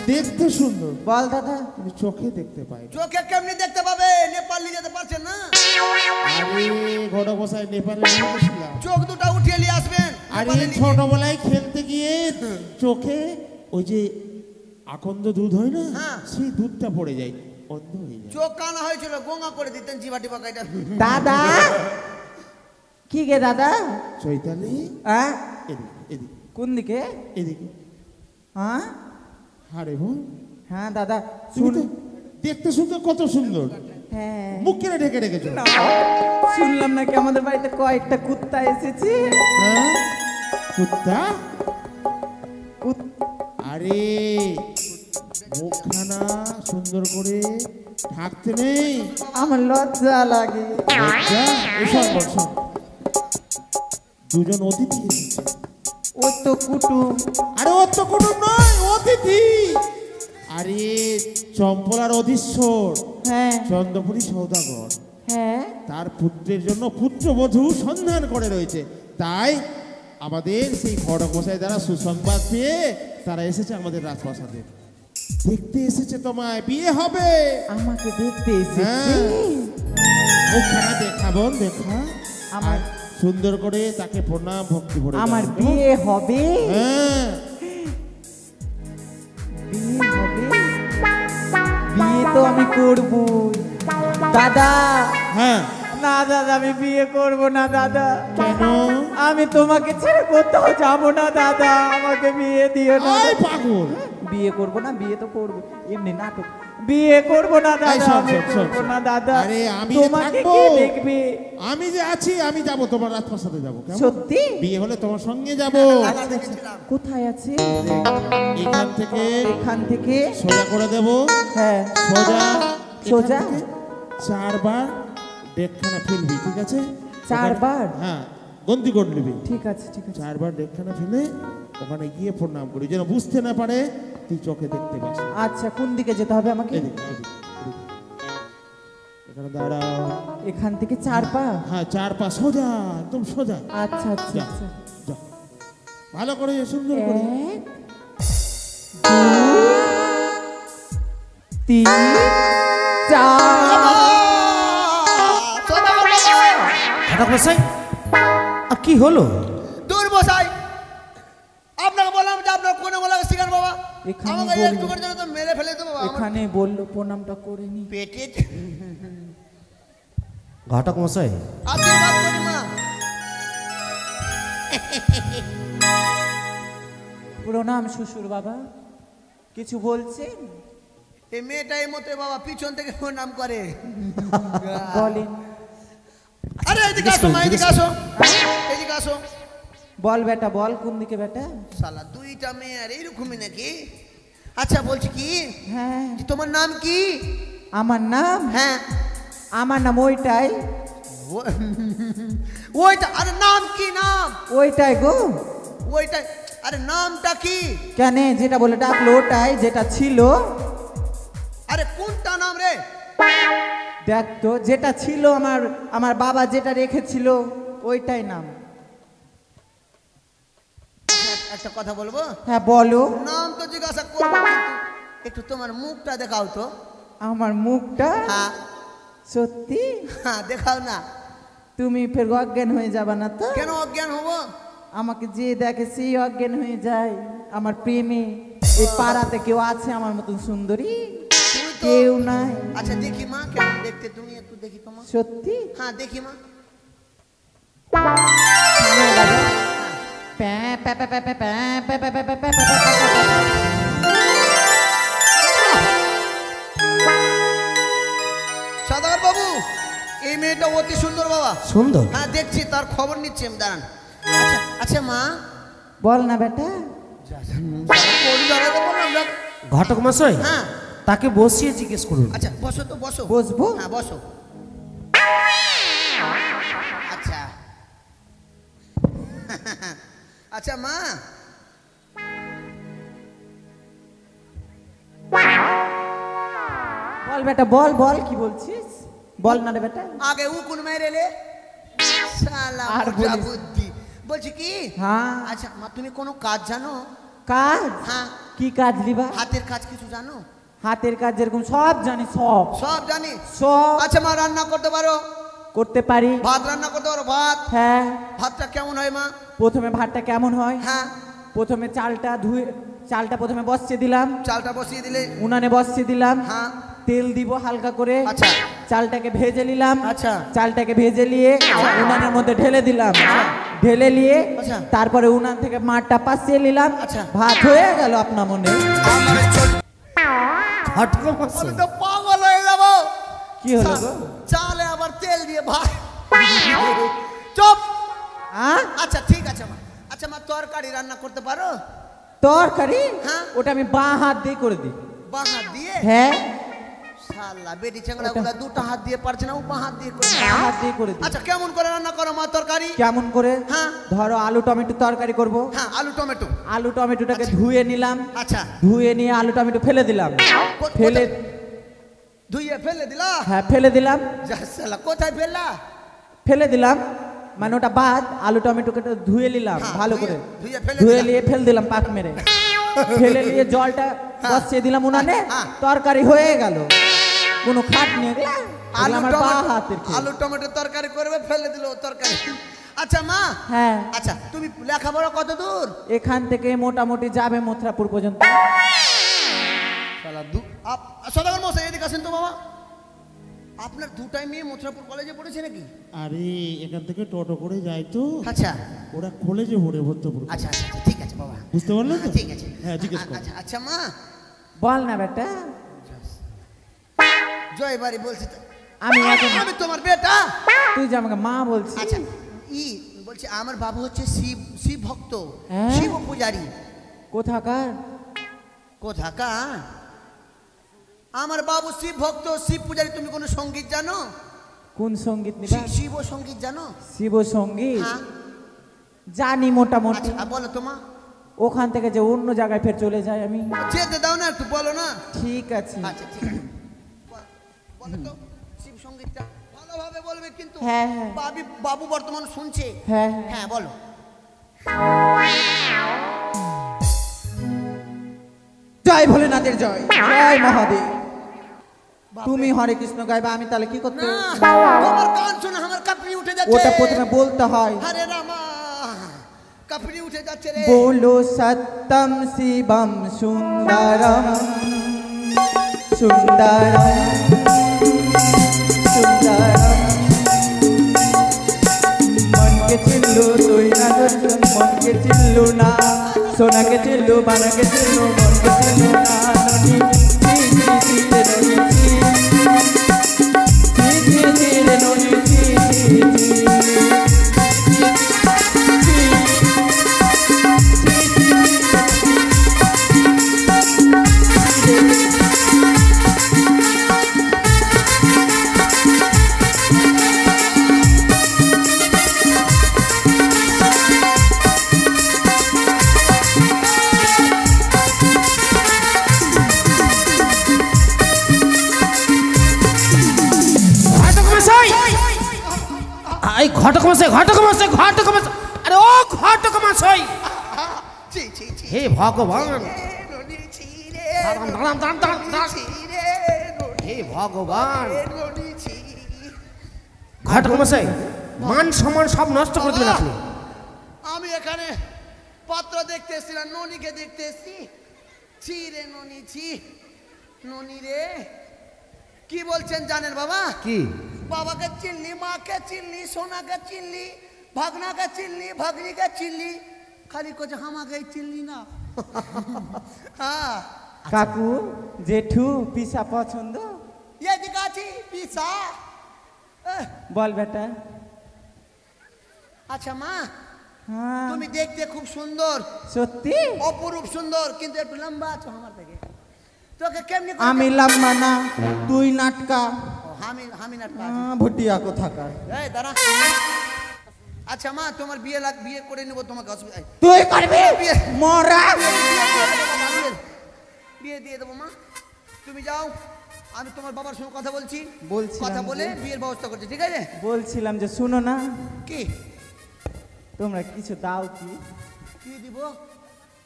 দেখতে সুন্দর, বল দাদা। কিন্তু চোখে দেখতে পাই না। চোখে কেমনি দেখতে পাবে, নেপাল নিয়ে যেতে পারছেন না। আরে ঘটক মশাই নেপালে নিয়ে গেছিলাম। চোখ দুটা উঠিয়ে নিয়ে আসবেন। আরে নেপালে নিয়ে- ছোটবেলায় খেলতে গিয়ে চোখে ওই যে আকন্দ দুধ হয় না, হ্যাঁ। সেই দুধটা পড়ে যায়, অন্ধ হয়ে যায়। চোখ কানা হয়েছিল, গঙ্গা করে দিতেন জিবাটি পাকাইটা। দাদা কি গে দাদা? চৈতালি, হ্যাঁ এদিকে এদিকে কোন দিকে? এদিকে। হ্যাঁ আরে বোন, হ্যাঁ দাদা তুমি শুন। তো দেখতে শুনতে কত সুন্দর, হ্যাঁ মুখ কেটে ঢেকে রেখেছো। না, শুনলাম নাকি আমাদের বাড়িতে কয়েকটা কুত্তা এসেছে। হ্যাঁ কুত্তা? কুত- আরে মুখখানা সুন্দর করে ঢাকতে নেই। আমার লজ্জা লাগে। লজ্জা? এসব বসো। দুজন অতিথি এসেছে। ও তো কুটুম। আরে ও তো কোনো নয়, অতিথি। আরে চম্পলার অধীশ্বর হ্যাঁ চন্দ্রপুরী সৌদাগর হ্যাঁ তার পুত্রের জন্য পুত্রবধূ সন্ধান করে রয়েছে। তাই আমাদের সেই ঘটক মশাই দ্বারা সুসংবাদ পেয়ে তারা এসেছে আমাদের রাজপ্রাসাদে। দেখতে এসেছে তোমায়, বিয়ে হবে। আমাকে দেখতে এসেছে। হ্যাঁ। ওখানে দেখা বোন, দেখা। আমার- আর সুন্দর করে তাকে প্রণাম ভক্তি করে আমার দাও। বিয়ে হবে। হ্যাঁ বিয়ে হবে। বিয়ে তো আমি করব দাদা। হ্যাঁ। না দাদা আমি বিয়ে করব না দাদা। কেন? আমি তোমাকে ছেড়ে কোথাও যাব না দাদা, আমাকে বিয়ে দিও না। আয় পাগল। বিয়ে করব না, বিয়ে তো করব, এমনি নাটক। বিয়ে করব না এই দাদা, শোন, আমি শোন, শোন, করব শোন। না দাদা। আরে আমি যে তোমাকে থাকবো। কে দেখবে? আমি যে আছি, আমি যাব তোমার রাজপ্রাসাদে যাব। কেমন? সত্যি? বিয়ে হলে তোমার সঙ্গে যাব। আচ্ছা, আচ্ছা। কোথায় আছে? এখান থেকে এখান থেকে সোজা করে দেব। হ্যাঁ সোজা সোজা? এখান থেকে 4 বার ডেকখানা ফেলবি, ঠিক আছে? 4 বার? হ্যাঁ, গন্তি করে নিবি। ঠিক আছে ঠিক আছে। 4 বার ডেকখানা ফেলে ওখানে গিয়ে প্রণাম করি, যেন বুঝতে না পারে তুই চোখে দেখতে পাস। আচ্ছা কোন দিকে যেতে হবে আমাকে? এদিকে, এদিকে, এদিকে। এখানে দাঁড়াও। এখান থেকে 4 পা? হ্যাঁ 4 পা সোজা, একদম সোজা। আচ্ছা আচ্ছা যা, আচ্ছা। যা। ভালো করে সুন্দর করে। 1 2 3 4 ঘটক মশাই আর কি হলো? দূর বসাই, আপনাকে বললাম যে আপনার কোনে বলা শিখান বাবা, এখানে আমাকে বললো। একটুকুর জন্য তো মেরে ফেলে দেবো বাবা। আমার এখানে বললো প্রণামটা করে নি। পেটে ঘটক মশাই আশীর্বাদ করি মা। প্রণাম শ্বশুর বাবা, কিছু বলছেন? এই মেয়েটা এই মতে বাবা পিছন থেকে নাম করে। বলেন। আরে এদিকে আসো মা, এদিকে আসো, এদিকে আসো। বল বেটা বল, কোন দিকে বেটা? শালা দুইটা মেয়ে আর এইরকমই নাকি? আচ্ছা বলছি কি হ্যাঁ, যে তোমার নাম কি? আমার নাম, হ্যাঁ আমার নাম ওইটাই। ওইটা, আরে নাম কি নাম? ওইটাই গো। ওইটা, আরে নামটা কি? কেন যেটা বলে ডাকলো ওটাই, যেটা ছিল। আরে কোনটা নাম রে? দেখ তো, যেটা ছিল আমার, আমার বাবা যেটা রেখেছিল ওইটাই নাম। একটা কথা বলবো? হ্যাঁ বলো। নাম তো জিজ্ঞাসা করবো, কিন্তু একটু তোমার মুখটা দেখাও তো। আমার মুখটা? হ্যাঁ সত্যি? হ্যাঁ দেখাও না। তুমি ফের অজ্ঞান হয়ে যাবে না তো? কেন অজ্ঞান হবো? আমাকে যে দেখে সেই অজ্ঞান হয়ে যায় আমার প্রেমে। এই পাড়াতে কেউ আছে আমার মতন সুন্দরী? তুমি তো কেউ নাই। আচ্ছা দেখি মা কেমন দেখতে, তুমি একটু দেখি তো মা। সত্যি? হ্যাঁ দেখি মা। থামো বাবা। প্যা, প্যা, প্যা, প্যা, প্যা, প্যা, প্যা, প্যা, প্যা, প্যা, প্যা, প্যা, প্যা, প্যা, প্যা। সদাগর বাবু, এই মেয়েটা অতি সুন্দর বাবা। সুন্দর? হ্যাঁ দেখছি, তার খবর নিচ্ছি আমি, দাঁড়ান। আচ্ছা আচ্ছা মা, বল না বেটা। কোন জায়গাতে বললাম না? ঘটক মশাই হ্যাঁ তাকে বসিয়ে জিজ্ঞেস করুন। আচ্ছা বসো তো, বসো। বসবো? হ্যাঁ বসো। আচ্ছা আচ্ছা মা, বল বেটা বল, বল কি বলছিস? বল না রে বেটা। আগে উকুন মেরে লে শালা আর মোটা বলিস। বুদ্ধি। বলছি কি, হ্যাঁ। আচ্ছা মা তুমি কোনো কাজ জানো? কাজ? হ্যাঁ। কি কাজ লিবা? হাতের কাজ কিছু জানো? হাতের কাজ যেরকম সব জানি, সব সব জানি। সব আচ্ছা মা রান্না করতে পারো? করতে পারি। ভাত রান্না করতে পারো? ভাত, হ্যাঁ। ভাতটা কেমন হয় মা? প্রথমে ভাতটা কেমন হয়? হ্যাঁ প্রথমে চালটা ধুয়ে, চালটা প্রথমে বসিয়ে দিলাম, চালটা বসিয়ে দিলে, উনানে বসিয়ে দিলাম, হ্যাঁ তেল দিব হালকা করে, আচ্ছা চালটাকে ভেজে নিলাম, আচ্ছা। চালটাকে ভেজে নিয়ে উনানের মধ্যে ঢেলে দিলাম, ঢেলে নিয়ে আচ্ছা। তারপরে উনান থেকে মাঠটা পাশিয়ে নিলাম, আচ্ছা। ভাত হয়ে গেল আপনা মনে। ঘটক মশাই আমি তো পাগল হয়ে যাবো। কি হলো গো? চালে আবার তেল দিয়ে ভাত। চুপ। হ্যাঁ? আচ্ছা ঠিক আছে মা। আচ্ছা মা তরকারি রান্না করতে পারো? তরকারি? হ্যাঁ। ওটা আমি বাঁ হাত দিয়ে করে দিই। বাঁ হাত দিয়ে? হ্যাঁ, শালা বেটি চ্যাংড়া গুলা দুটো হাত দিয়ে পারছে না, ও বাঁ হাত দিয়ে করে। বাঁ হাত দিয়ে করে দিই। আচ্ছা কেমন করে রান্না করো মা তরকারি? কেমন করে? হ্যাঁ। ধরো আলু টমেটো তরকারি করব। হ্যাঁ আলু টমেটো। আলু টমেটোটাকে ধুয়ে নিলাম, আচ্ছা ধুয়ে নিয়ে আলু টমেটো ফেলে দিলাম, ফেলে, ধুইয়ে ফেলে দিলা? হ্যাঁ ফেলে দিলাম, যা শালা কোথায় ফেললা? ফেলে দিলাম মানে ওটা বাদ। আলু টমেটোকে তো ধুয়ে নিলাম হ্যাঁ, ভালো ধুয়ে- করে, ধুয়ে ফেলে ধুয়ে দিলাম। নিয়ে ফেল দিলাম পাক মেরে, ফেলে নিয়ে জলটা বসিয়ে দিলাম উনানে, হ্যাঁ। তরকারি হয়ে গেল। কোনো খাট নেই এগুলা, এগুলা আলু আমার বাঁ টমেটো, হাতের খেল। আলু টমেটো তরকারি করবে, ফেলে দিল তরকারি। আচ্ছা মা, হ্যাঁ, আচ্ছা তুমি লেখাপড়া কত দূর? এখান থেকে মোটামুটি যাবে মথুরাপুর পর্যন্ত। শালা সদাগর মশাই এদিকে আসেন তো বাবা। আপনার দুটাই মেয়ে মথুরাপুর কলেজে পড়েছে নাকি? আরে এখান থেকে টোটো করে যাই তো, আচ্ছা ওরা কলেজে ভরে ভর্তি করবে। আচ্ছা আচ্ছা আচ্ছা, ঠিক আছে বাবা। বুঝতে পারলেন তো? ঠিক আছে। হ্যাঁ জিজ্ঞেস করো। আচ্ছা আচ্ছা মা, বল না বেটা। জয় বাড়ি বলছি তো। আমি আগে আমি তোমার বেটা। তুই যে আমাকে মা বলছিস। আচ্ছা বলছি আমার বাবু হচ্ছে শিব, শিব ভক্ত, হ্যাঁ? শিব পূজারী। কোথাকার? কোথাকার? আমার বাবু শিব ভক্ত, শিব পূজারী। তুমি কোনো সঙ্গীত জানো? কোন সঙ্গীত নিবা? শিব সঙ্গীত জানো? শিব সঙ্গীত হ্যাঁ জানি মোটামুটি। আচ্ছা বলো তোমা। ওখান থেকে যে অন্য জায়গায় ফের চলে যাই আমি। যেতে দাও না, একটু বলো না। ঠিক আছে। আচ্ছা ঠিক আছে, বলো তো শিব সঙ্গীতটা ভালোভাবে বলবে কিন্তু। হ্যাঁ, হ্যাঁ। বাবু বর্তমান শুনছে। হ্যাঁ, হ্যাঁ বলো। জয় ভোলেনাথের জয়, জয় মহাদেব। তুমি হরে কৃষ্ণ গাইবা, আমি তাহলে কি করতে? না তোমার গান শুনে আমার কাঁপড়ি উঠে যাচ্ছে। ওটা প্রথমে বলতে হয়। হরে রামা কাঁপড়ি উঠে যাচ্ছে রে। बोलो सत्यम शिवम सुंदरम सुंदरम सुंदरम मन के चिल्लू तुई ना दर्शन मन के चिल्लू ना सोना के चिल्लू बाना के चिल्लू मन के चिल्लू ना ननी ची ची ची रे ननी ची ची ची रे ननी ची ची ची এই ঘটক মশাই, ঘটক মশাই, ঘটক মশাই, আরে ও ঘটক মশাই, ছি ছি ছি হে ভগবান, ননি ছি রে দাঁড়ান দাঁড়ান দাঁড়ান দাঁড়ান দাঁড়ান। ছি রে হে ভগবান, ননি ছি। ঘটক মশাই মান সম্মান সব নষ্ট করে দিলেন আপনি। আমি এখানে পত্র দেখতে এসেছি না, ননিকে দেখতে এসেছি। ছি রে ননি ছি। ননি রে কি বলছেন জানেন বাবা? কি? বাবাকে চিনলি, মাকে চিনলি, সোনাকে চিনলি, ভাগনাকে চিনলি, ভাগ্নিকে চিনলি, খালি কোচ আমাকে চিনলি না। হ্যাঁ কাকু জেঠু পিসা পছন্দ? এদিকে আছি পিসা। বল বেটা। আচ্ছা মা, হ্যাঁ তুমি দেখতে খুব সুন্দর, সত্যি? অপরূপ সুন্দর, কিন্তু একটু লম্বা আছো আমার থেকে। তোকে কেমনি করে- আমি লম্বা না, তুই নাটকা। ও, আমি নাটকা। ভুটিয়া কোথাকার। এই দাঁড়া। আচ্ছা মা, তোমার বিয়ে করে নেবো, তোমাকে অসুবিধা নেই। তুই করবি বিয়ে- মরা? বিয়ে দিয়ে দেবো মা, তুমি যাও। আমি তোমার বাবার সঙ্গে কথা বলছি, বলছিলাম কথা বলে যে- বিয়ের ব্যবস্থা করছি, ঠিক আছে? বলছিলাম যে শুনো না, কি তোমরা কিছু দাও কি? কি দিব?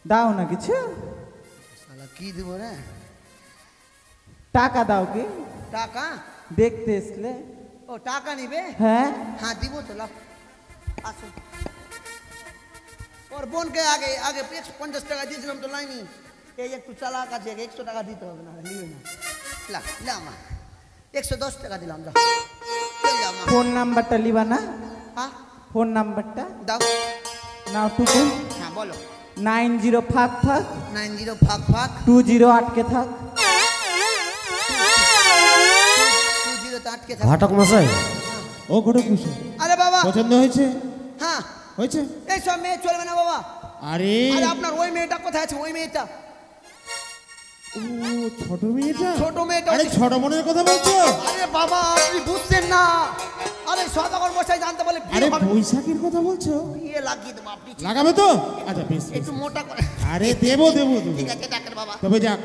দাও না কিছু? শালা কি দিব রে? টাকা দাও কি? টাকা? দেখতে এসলে? ও টাকা নিবে? হ্যাঁ হ্যাঁ দিব তো, লাও আসো। ওর বোনকে আগে আগে 50 টাকা দিয়েছিলাম তো লাইনি, এই একটু চালাক আছে, 100 টাকা দিতে হবে না, নিবে না। লা লা মা, 110 টাকা দিলাম, যাও যাও মা। ফোন নাম্বারটা লিবা না? হ্যাঁ ফোন নাম্বারটা দাও। নাও টুকু। হ্যাঁ বলো। 90 ফাঁক ফাঁক 90 ফাঁক ফাঁক 20 আটকে থাক। 20 তে আটকে থাক। ঘটক মশাই, ও ঘটক মশাই, আরে বাবা, পছন্দ হয়েছে? হ্যাঁ হয়েছে? এই সব মেয়ে চলবে না বাবা। আরে আরে আপনার ওই মেয়েটা কোথায় আছে? ওই মেয়েটা, ও ছোট মেয়েটা? ছোট মেয়েটা। আরে ছোট বোনের কথা বলছো? আরে বাবা আপনি বুঝছেন না, আরে সদাগর মশাই জানতে বলে আরে বৈশাখীর কথা বলছো? বিয়ে লাগিয়ে দেবো, আপনি লাগাবে তো? আচ্ছা বেশ বেশ। একটু মোটা করে। আরে দেবো দেবো দেবো। ঠিক আছে ডাকেন বাবা। তবে যাক,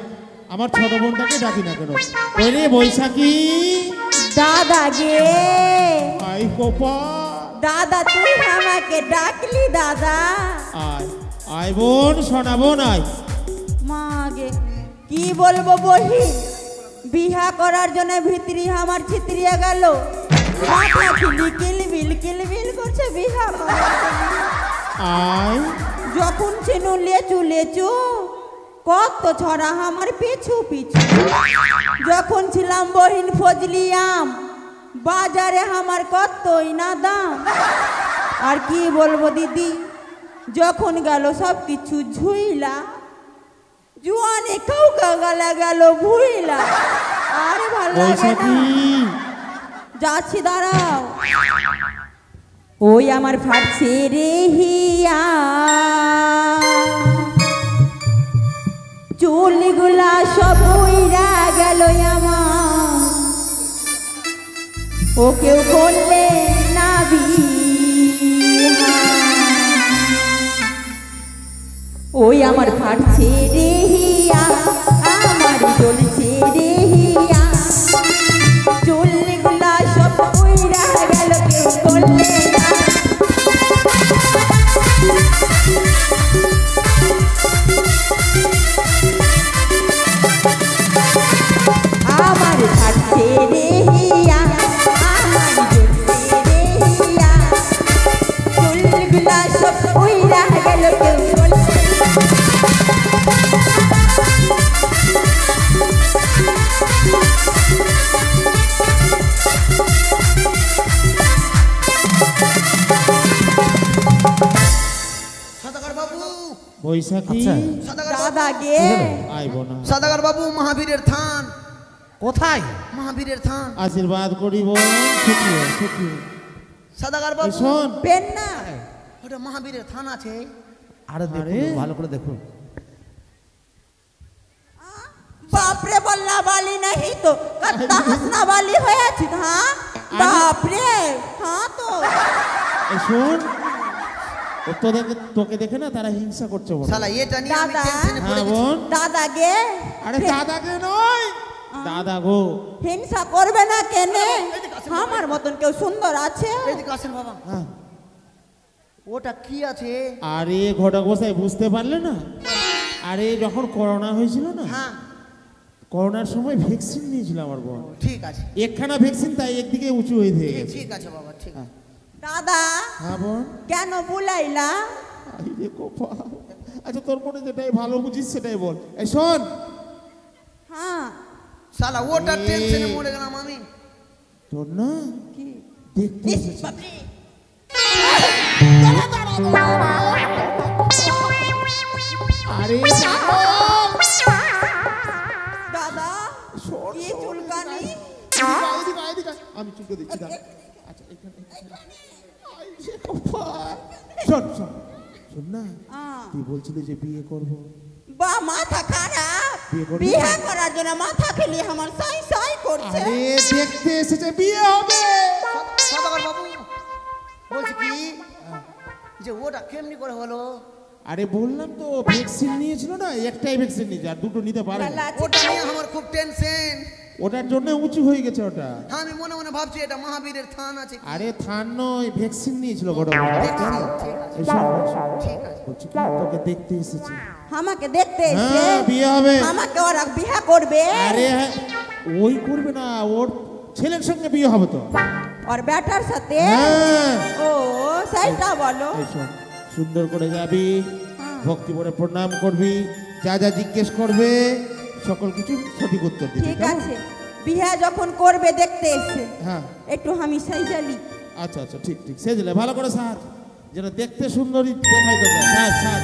আমার ছোট বোনটাকে ডাকি না কেন? ওই রে বৈশাখী, দাদা গে, আই কোপা, দাদা তুই আমাকে ডাকলি দাদা? আয় আয় বোন, শোনাবো নাই। মা গে কি বলবো বহি, বিহা করার জন্য ভিতরি আমার ছিতরিয়া গেল, মাথা কিলবিল করছে বিহা করার জন্য। আয় যখন চিনু লেচু লেচু কত ছড়া আমার পিছু পিছু, যখন ছিলাম বহিন ফজলিয়াম বাজারে আমার কতই না দাম। আর কি বলবো দিদি, যখন গেল সব কিছু ঝুইলা, জুয়ানে কাউকা গালা গেল ভুইলা, আর ভালো লাগে না। বৈশাখী, যাচ্ছি দাঁড়াও। ওই আমার ফাটছে রে হিয়া, চুলগুলা সব উইরা গেল আমার, ও কেউ করলে না বিহা। ওই আমার ফাটছে রে হিয়া, আমার জ্বলছে রে হিয়া, চুলগুলা সব উইরা গেল, কেউ করলে না। আমার ফাটছে বৈশাখী আচ্ছা। দাদা গে আইব না সদাগর বাবু মহাবীরের থান, কোথায়? মহাবীরের থান। আশীর্বাদ করিব সুখী সুখী সদাগর বাবু শোন পেন না ওটা মহাবীরের থান আছে। আরে দেখুন, আরে। ভালো করে দেখুন। বাপরে বল্লা বালি नहीं तो कत्ता हंसना वाली হয়েছে হ্যাঁ বাপরে হ্যাঁ তো এই শোন ও তোকে দেখে না তারা হিংসা করছে বলে। শালা এটা নিয়ে আমি দাদা। টেনশনে পড়ে হ্যাঁ গেছি। বোন দাদা গে আরে দাদাকে নয় দাদা গো হিংসা করবে না কেনে আমার মতন কেউ সুন্দর আছে এদিকে আসেন বাবা। হ্যাঁ ওটা কি আছে? আরে ঘটক গোসাই বুঝতে পারলে না? আরে যখন করোনা হয়েছিল না হ্যাঁ করোনার সময় ভ্যাকসিন নিয়েছিল আমার বোন। ঠিক আছে, একখানা ভ্যাকসিন তাই একদিকে উঁচু হয়ে গেছে। ঠিক আছে বাবা, ঠিক আছে। দাদা হ্যাঁ বোন কেন বুলাইলা আরে কপাল। আচ্ছা তোর মনে যেটাই ভালো বুঝিস সেটাই বল। এই শোন হ্যাঁ শালা ওটা এ। টেনশনে মরে গেলাম আমি। তোর না কি দেখতে ইস, এসেছি। বাপরে। আরে দাদা শোন, কি শোন, চুলকানি এদিকে আয়, এদিকে আয়। আমি চুলকে দিচ্ছি দাঁড়া। আচ্ছা এখানে আই যে কপাল। শোন শোন শোন না তুই বলছিলি যে বিয়ে করব বা মাথা খারাপ বিয়ে করবি? বিয়ে করার জন্য মাথা খেলি আমার সাই সাই করছে আরে দেখতে এসেছে বিয়ে হবে। সদাগর বাবু বলছি কি যে ওটা কেমনি করে হলো? আরে বললাম তো ভ্যাকসিন নিয়েছিল না একটাই ভ্যাকসিন নিয়েছে আর দুটো নিতে পারে লালা আছে ওটা নিয়ে আমার খুব টেনশন। ওটার জন্য উঁচু হয়ে গেছে ওটা। আমি মনে মনে ভাবছি এটা মহাবীরের থান আছে। আরে থান নয় ভ্যাকসিন নিয়েছিল ঘটক দেখছি, ঠিক আছে, ঠিক আছে। বলছি কি তোকে দেখতে এসেছে। আমাকে দেখতে এসে হ্যাঁ বিয়ে হবে। আমাকে ওরা বিয়ে করবে আরে ওই করবে না ওর ছেলের সঙ্গে বিয়ে হবে তো। আর বেটার সাথে হ্যাঁ ও সেইটা বলো এই শোন, সুন্দর করে যাবি হ্যাঁ। ভক্তি করে প্রণাম করবি যা যা জিজ্ঞেস করবে সকল কিছু সঠিক উত্তর দিবি ঠিক কেমন? আছে বিয়ে যখন করবে দেখতে এসে হ্যাঁ একটু আমি সাইজালি আচ্ছা আচ্ছা ঠিক ঠিক সেজলে ভালো করে সাজ যেন দেখতে সুন্দরী দেখাই তোকে সাজ সাজ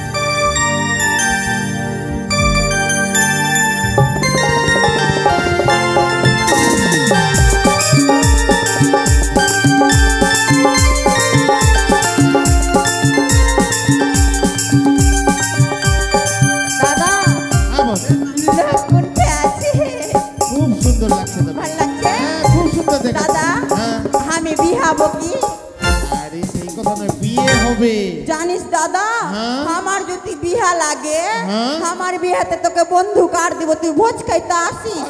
দাদা হ্যাঁ বল। কোনটা আছে খুব সুন্দর লাগছে তোকে। ভাল লাগছে হ্যাঁ খুব সুন্দর দেখাচ্ছে। দাদা হ্যাঁ আমি বিহাবো কি আরে সেই কথা নয় বিয়ে হবে। জানিস দাদা হ্যাঁ? আমার যদি বিহা লাগে হ্যাঁ? আমার বিহাতে তোকে বন্ধু কার দিব তুই ভোজ খাইতে আসিস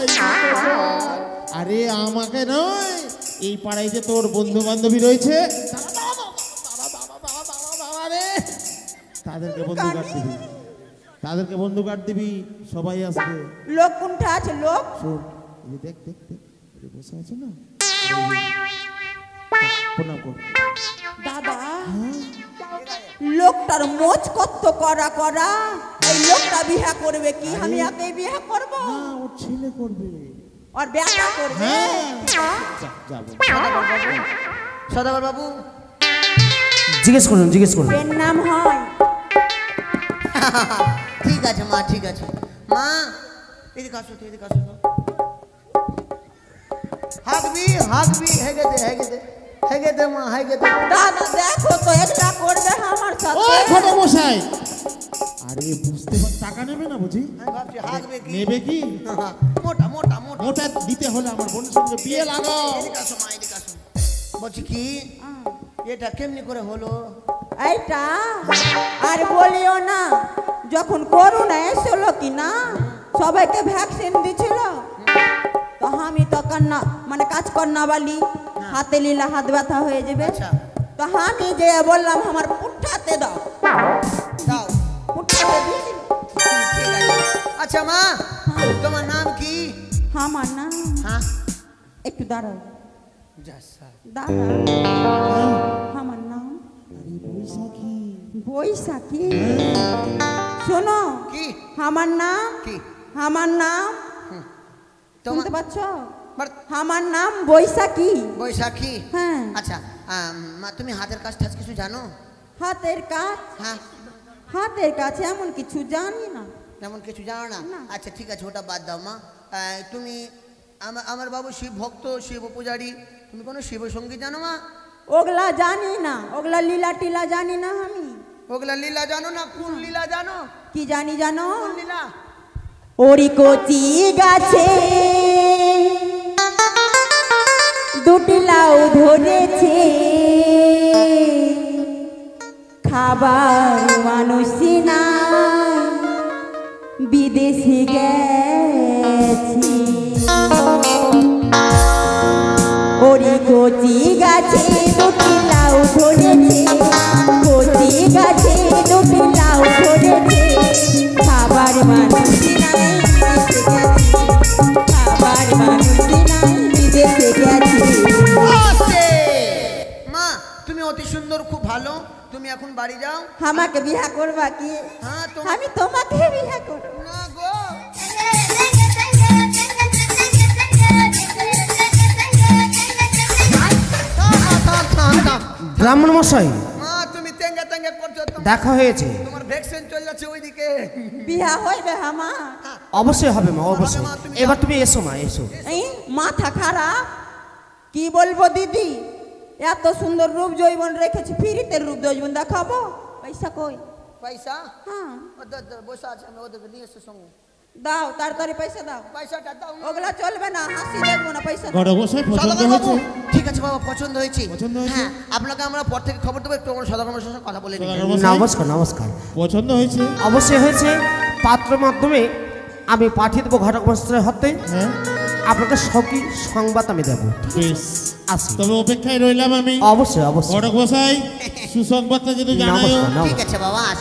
আরে আমাকে নয় এই পাড়ায় যে তোর বন্ধু বান্ধবী রয়েছে তাদেরকে বন্ধু কার্ড দিবি তাদেরকে বন্ধু কার্ড দিবি সবাই আসবে। লোক কোনটা আছে লোক শোন এই যে দেখ দেখ দেখ এই যে বসে আছে না প্রণাম কর। দাদা লোকটার মোচ কত করা করা এই লোকটা বিহা করবে কি আমি একে বিহা করব না ওর ছেলে করবে। আর বিয়া করবে হ্যাঁ যা যাবো সদাগর বাবু জিজ্ঞেস করুন, জিজ্ঞেস করুন। এর নাম হয় ঠিক আছে মা, ঠিক আছে মা। এদিকে আসো তো, এদিকে আসো তো। হাগবি হাগবি হেগে দে হেগে দে হেগে দে মা হেগে দে। দাদা দেখো তো একটা করবে আমার সাথে ওই ছোট মশাই আরে বুঝতে টাকা নেবে না বুঝি আমি ভাবছি হাগবে কি নেবে কি মোটা মোটা মোটা। ওটা দিতে হলে আমার বোনের সঙ্গে বিয়ে লাগাও। এদিকে আসো মা, এদিকে আসো। বলছি কি এটা কেমনি করে হলো? এইটা আর বলিও না যখন করোনা এসেছিল কি না সবাইকে ভ্যাকসিন দিছিল তো আমি তো কান্না মানে কাজ করনা বালি হাতে লীলা হাত ব্যথা হয়ে যাবে আচ্ছা তো আমি যে বললাম আমার পুঠাতে দাও দাও, পুঠাতে দিয়েছি ঠিক আছে। আচ্ছা মা তোমার নাম কি? আমার না হ্যাঁ একটু দাঁড়াও যাসা দাদা আমার নাম আরে বৈশাখী বৈশাখী শোনো কি আমার নাম কি আমার নাম তোমার শুনতে পাচ্ছ বাট- আমার নাম বৈশাখী বৈশাখী? হ্যাঁ আচ্ছা মা তুমি হাতের কাজ টাজ কিছু জানো? হাতের কাজ হ্যাঁ হাতের কাছে এমন কিছু জানি না। তেমন কিছু জানো না? না। আচ্ছা ঠিক আছে, ওটা বাদ দাও মা। তুমি আমার বাবু শিব ভক্ত, শিব পূজারী, তুমি কোনো শিব সঙ্গীত জানো মা? ওগুলা জানি না, ওগুলা লীলা টিলা জানি না আমি। ওগুলা লীলা জানো না? কোন লীলা জানো? কি জানি জানো? কোন লীলা? ওরি কচি গাছে দুটি লাউ ধরেছে, খাবার মানুষ নাই বিদেশে গেছি। ওরি কচি গাছে দুটি লাউ ধরেছে, কচি গাছে দুটি লাউ ধরেছে, খাবার মানুষ নাই বিদেশে গেছি, খাবার মানুষ নাই বিদেশে গেছি। আস্তে! মা তুমি অতি সুন্দর, খুব ভালো। তুমি এখন বাড়ি যাও। আমাকে বিয়া করবা কি? হ্যাঁ আমি তোমাকে বিয়া করব না গো। ব্রাহ্মণ মশাই, মা তুমি তেঙ্গে তেঙ্গে করছো, দেখা হয়েছে। তোমার ভ্যাকসিন চলে যাচ্ছে ওইদিকে। বিয়া হইবে আমার। অবশ্যই হবে মা, অবশ্যই। মা, তুমি এবার তুমি এসো মা, এসো। এই মাথা খারাপ, কি বলবো দিদি, এত সুন্দর রূপ জৈবন রেখেছি, ফিরিতে রূপ জৈবন দেখাবো? পয়সা কই? পয়সা হ্যাঁ ওদের বসে আছে, আমি ওদেরকে নিয়ে এসে সঙ্গে। দাও, তাড়াতাড়ি পয়সা দাও। পয়সাটা দাও না। ওগুলা চলবে না, হাসি দেখবো না, পয়সা দাও। ঘরে বসে পছন্দ সদাগর বাবু, হয়েছে? ঠিক আছে বাবা, পছন্দ হয়েছে। পছন্দ হয়েছে? হ্যাঁ, আপনাকে আমরা পর থেকে খবর দেবো, একটু আমার সদাগর মশাইয়ের সঙ্গে কথা বলে নিই। সদাগর মশাই, নমস্কার, নমস্কার। পছন্দ হয়েছে? অবশ্যই হয়েছে। পাত্র মাধ্যমে আমি পাঠিয়ে দেবো ঘটক মশাইয়ের হাতে। হ্যাঁ আপনাকে সকি সংবাদ আমি দেবো। বেশ, আসি। তবে অপেক্ষায় রইলাম আমি। অবশ্যই, অবশ্যই। ঘটক মশাই, সুসংবাদটা যদি জানাই। নমস্কার, ঠিক নমস্কার। আছে বাবা, আস।